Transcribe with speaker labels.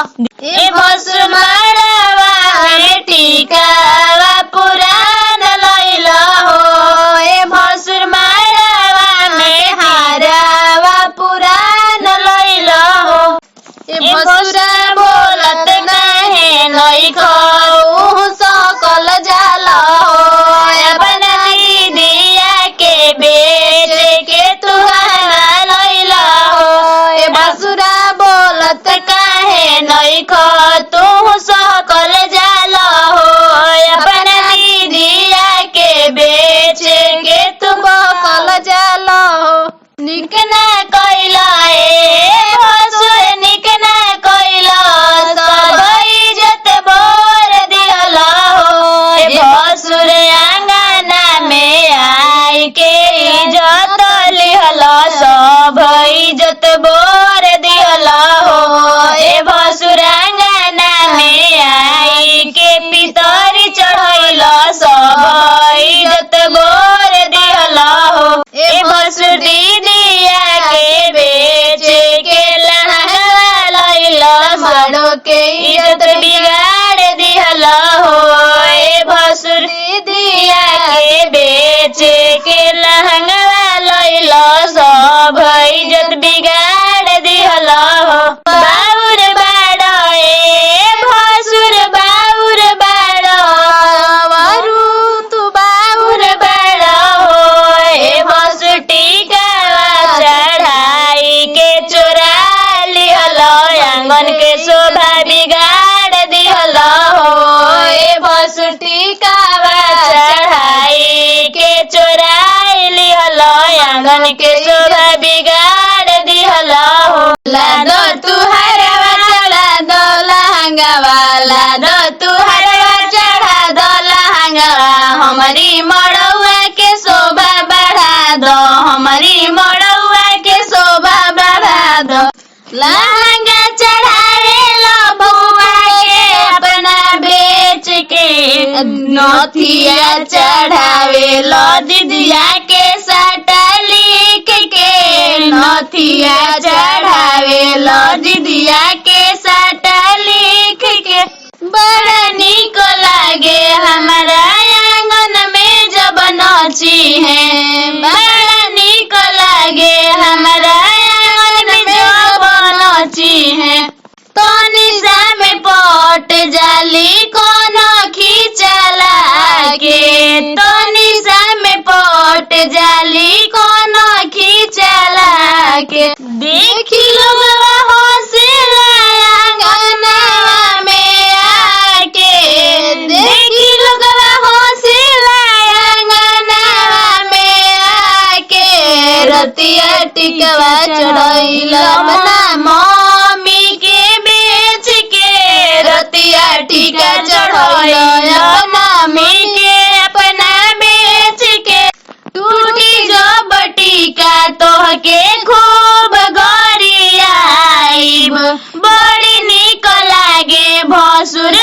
Speaker 1: ए भसुर माड़वा में टिकावा पुरान लैल हो। ए भसुर माड़वा में हारावा पुरान लैल हो। ए भसुरा बोलत काहे नइखो सकल जाल हो। अपना दीदिया के बेच के तू हरा लैल हो। ए भसुरा बोलत काहे नइखो तू सकल जाल हो। अपना दीदिया के बेच के तू सकल जाल हो। निक ना कइला ए भसुर निक ना कइला सब इज्जत बोर दिहल हो। ए भसुर आंगना में आई के इज्जत लिहल सब इज्जत बोर दिहल हो। ए भसुर आंगना में आई के पितर चढ़ैल सब इज्जत बोर दिहल हो। ए भसुर दीदिया के बेच के लहंगा लैल मारो के इज्जत बिगाड़ दिहल हो। ए भसुर दीदिया के बेच के लहंगा लैल सब इज्जत बिगाड़ दिहल हो। बाउर बाड़ ए भसुर बाउर बाड़ वरु तू बाउर बाड़ हो। ए भसुर टिकावा चढ़ाई के चोरा लिहल आंगन के शोभा बिगाड़ दिहल हो। ए भसुर टिकावा चढ़ाई के चोराई लिहल आंगन के शोभा बिगाड़ दिहल हो। लादो तू हरवा चढ़ा दो लहंगावा लादो तू हरवा चढ़ा दो लहंगावा। हमारी मड़ौआ के शोभा बढ़ा दो हमारी मड़ौआ के शोभा बढ़ा दो। लहंगा चढ़ावे लो बउआ के अपना बेच के नथिया चढ़ावे लो दीदिया के साटा लिख के। नथिया चढ़ावे लो दीदिया के साटा लिख के। बड़ा निक लागे हमारा आंगन में जब नाची है। बड़ा निक लागे हमारा आंगन में जब नाची है। तो निशा में पट जाली कोनो खींचला के। तो निशा में पट जाली कोनो खींचला के। देखी लोग हौसला आंगनवा में आके। देखी लोग हौसला आंगनवा में आके। रतिया टिकवा चढ़ैल अपना मम्मी के बेच के। रतिया टिका चढ़ैल अपना मम्मी के अपना बेच के। टूटी जो बटिका तोहके खूब गरियाइब। बड़ी निक लागे भसुर